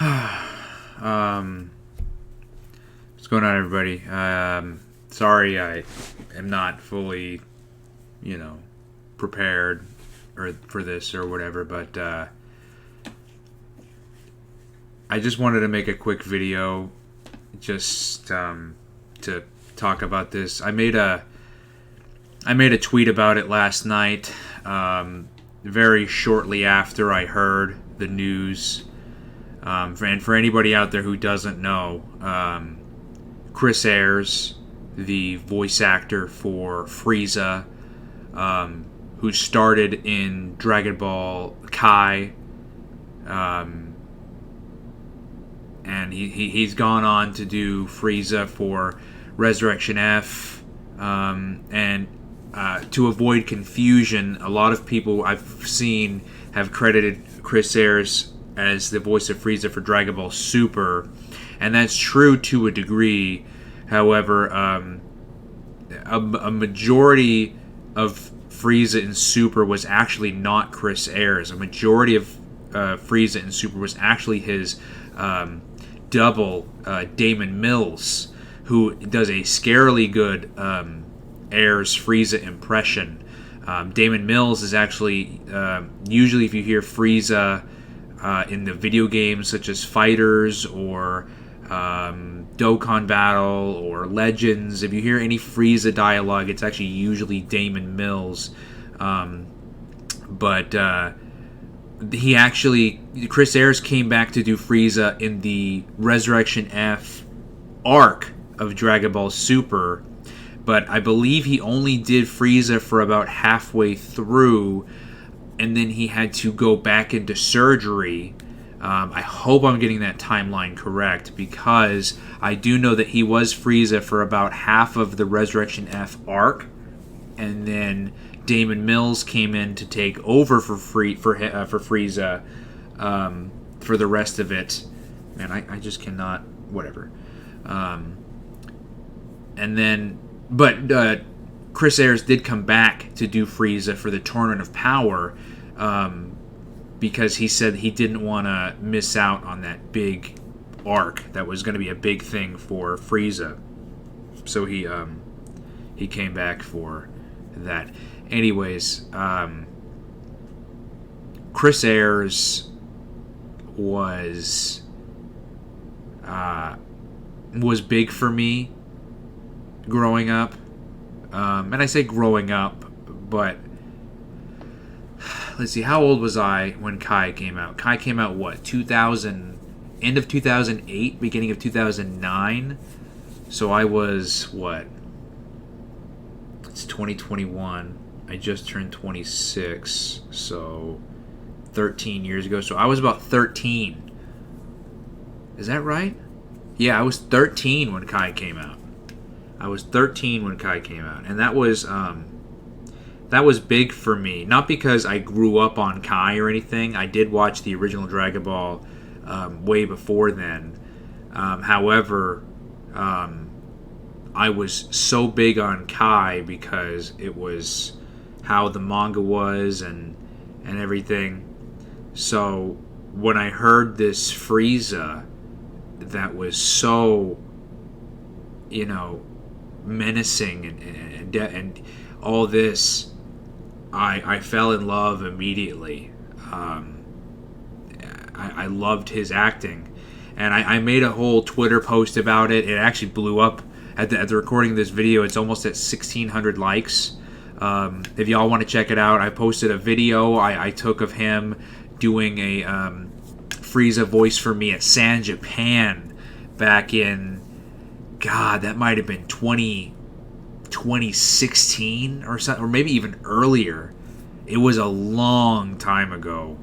What's going on, everybody? Sorry, I am not fully, you know, prepared or for this or whatever, but I just wanted to make a quick video, just to talk about this. I made a tweet about it last night, very shortly after I heard the news. And for anybody out there who doesn't know, Chris Ayres, the voice actor for Frieza, who started in Dragon Ball Kai, and he's gone on to do Frieza for Resurrection F, and to avoid confusion, a lot of people I've seen have credited Chris Ayres as the voice of Frieza for Dragon Ball Super, and that's true to a degree. However, a majority of Frieza in Super was actually not Chris Ayres. A majority of Frieza in Super was actually his double, Damon Mills, who does a scarily good Ayres Frieza impression. Damon Mills is actually, usually if you hear Frieza in the video games such as Fighters or Dokkan Battle or Legends, if you hear any Frieza dialogue, it's actually usually Damon Mills. But Chris Ayres came back to do Frieza in the Resurrection F arc of Dragon Ball Super, but I believe he only did Frieza for about halfway through, and then he had to go back into surgery. I hope I'm getting that timeline correct, because I do know that he was Frieza for about half of the Resurrection F arc, and then Damon Mills came in to take over for Frieza for the rest of it. Man, I just cannot. Whatever. But Chris Ayres did come back to do Frieza for the Tournament of Power, because he said he didn't want to miss out on that big arc that was going to be a big thing for Frieza. So he came back for that. Anyways, Chris Ayres was big for me growing up. And I say growing up, but let's see, how old was I when Kai came out? Kai came out, what, 2000, end of 2008, beginning of 2009? So I was, what? It's 2021. I just turned 26, so 13 years ago. So I was about 13. Is that right? Yeah, I was 13 when Kai came out. And that was big for me. Not because I grew up on Kai or anything. I did watch the original Dragon Ball way before then. However, I was so big on Kai because it was how the manga was and everything. So when I heard this Frieza that was so, menacing and all this, I fell in love immediately. I loved his acting, and I made a whole Twitter post about it. It actually blew up at the recording of this video. It's almost at 1,600 likes. If y'all want to check it out, I posted a video I took of him doing a Frieza voice for me at San Japan back in, God, that might have been 2016 or something, or maybe even earlier. It was a long time ago.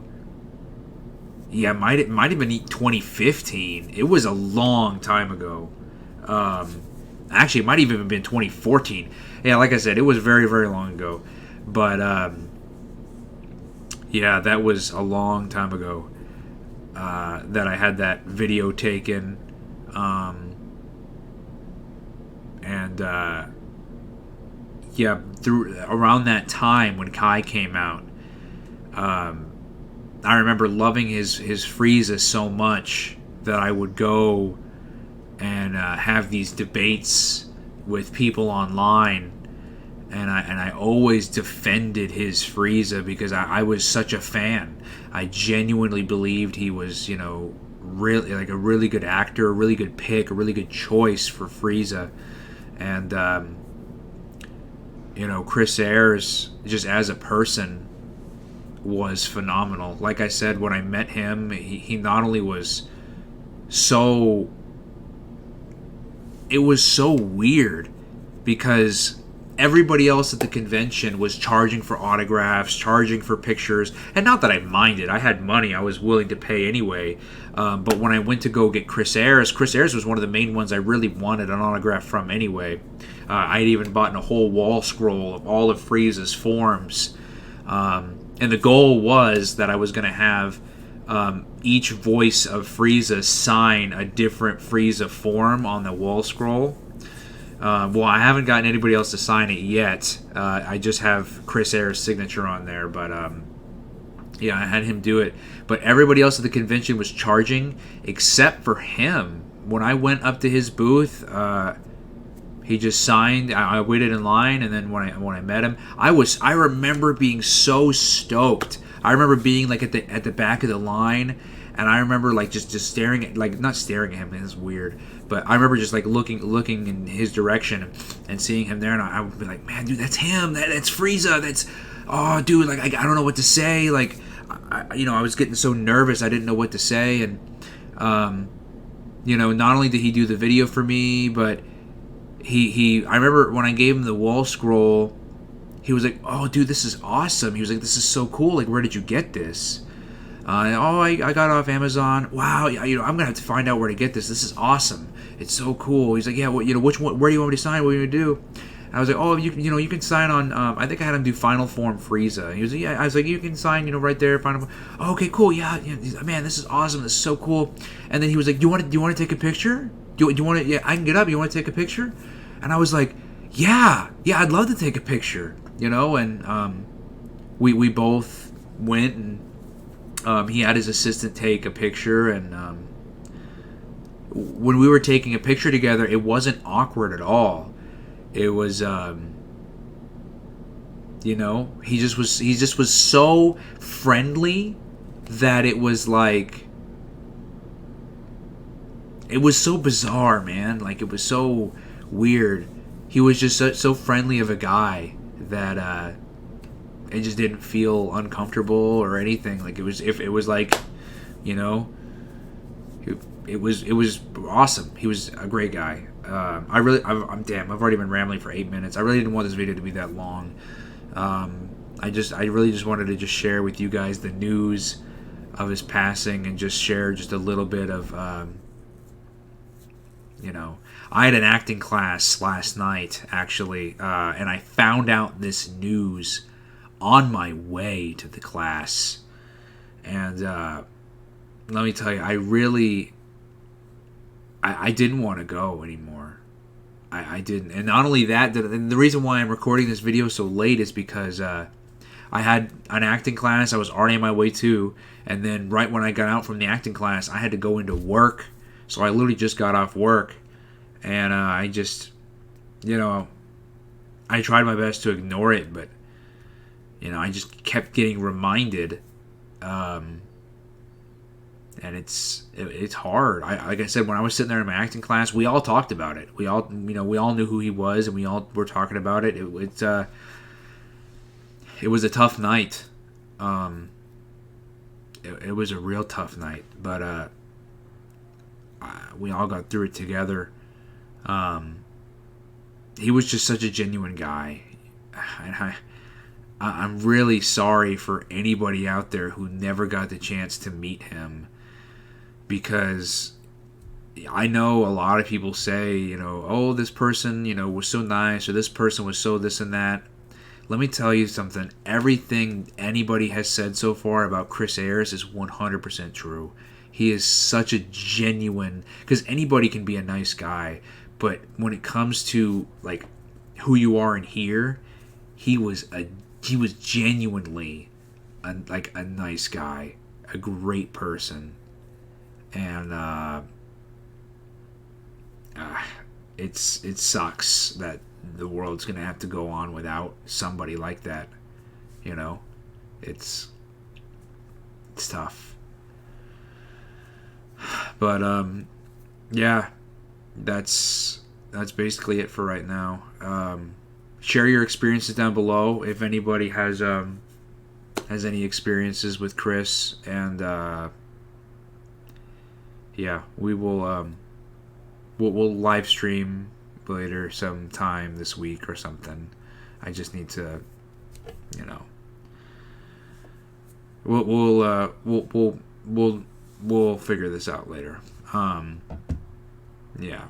Yeah, it might have been 2015. It was a long time ago. Actually, it might even have been 2014. Yeah, like I said, it was very, very long ago. But, yeah, that was a long time ago that I had that video taken. Yeah, through around that time when Kai came out, I remember loving his Frieza so much that I would go and have these debates with people online, and I always defended his Frieza because I was such a fan. I genuinely believed he was, really like a really good actor, a really good pick, a really good choice for Frieza. And Chris Ayres, just as a person, was phenomenal. Like I said, when I met him, he not only was so... It was so weird because everybody else at the convention was charging for autographs, charging for pictures, and not that I minded. I had money. I was willing to pay anyway. But when I went to go get Chris Ayres was one of the main ones I really wanted an autograph from anyway. I had even bought a whole wall scroll of all of Frieza's forms. And the goal was that I was going to have each voice of Frieza sign a different Frieza form on the wall scroll. Well, I haven't gotten anybody else to sign it yet. I just have Chris Ayres' signature on there, but yeah, I had him do it. But everybody else at the convention was charging, except for him. When I went up to his booth, he just signed. I waited in line, and then when I met him, I remember being so stoked. I remember being like at the back of the line, and I remember like just staring at, like, not staring at him, it's weird, but I remember just like looking in his direction and seeing him there, and I would be like, man, dude, that's him. That's Frieza. That's, oh, dude, like I don't know what to say. Like, I was getting so nervous, I didn't know what to say, and not only did he do the video for me, but I remember when I gave him the wall scroll, he was like, oh, dude, this is awesome. He was like, this is so cool. Like, where did you get this? I got it off Amazon. Wow, I'm going to have to find out where to get this. This is awesome. It's so cool. He's like, yeah, well, which one, where do you want me to sign? What are you going to do? And I was like, oh, you can sign on, I think I had him do Final Form Frieza. He was like, yeah. I was like, you can sign, right there, Final Form. Oh, okay, cool, yeah, man, this is awesome. This is so cool. And then he was like, do you want to take a picture? Do you want to, yeah, I can get up. You want to take a picture? And I was like, yeah, I'd love to take a picture, and we both went, and he had his assistant take a picture, and when we were taking a picture together, it wasn't awkward at all. It was, he just was so friendly that it was like, it was so bizarre, man. Like, it was so weird. He was just so friendly of a guy that it just didn't feel uncomfortable or anything. Like, it was like, it was awesome. He was a great guy. I've already been rambling for 8 minutes. I really didn't want this video to be that long. I really just wanted to just share with you guys the news of his passing and just share just a little bit of, I had an acting class last night, actually, and I found out this news on my way to the class. And let me tell you, I didn't want to go anymore. I didn't. And not only that, the reason why I'm recording this video so late is because I had an acting class I was already on my way to, and then right when I got out from the acting class, I had to go into work. So I literally just got off work. And I just, I tried my best to ignore it, but, I just kept getting reminded, and it's hard. Like I said, when I was sitting there in my acting class, we all talked about it. We all knew who he was, and we all were talking about it. It was a tough night. It was a real tough night, but we all got through it together. He was just such a genuine guy, and I'm really sorry for anybody out there who never got the chance to meet him, because I know a lot of people say, oh, this person, was so nice, or this person was so this and that. Let me tell you something. Everything anybody has said so far about Chris Ayres is 100% true. He is such a genuine, because anybody can be a nice guy, but when it comes to like who you are in here, he was genuinely a nice guy, a great person, and it sucks that the world's gonna have to go on without somebody like that. You know, it's tough. But yeah, that's basically it for right now. Share your experiences down below if anybody has any experiences with Chris, and yeah, we will we'll live stream later sometime this week or something. I just need to, you know, we'll figure this out later. Yeah,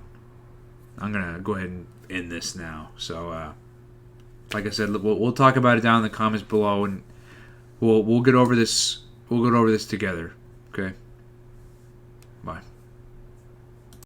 I'm gonna go ahead and end this now. So, like I said, we'll talk about it down in the comments below, and we'll get over this. We'll get over this together. Okay. Bye.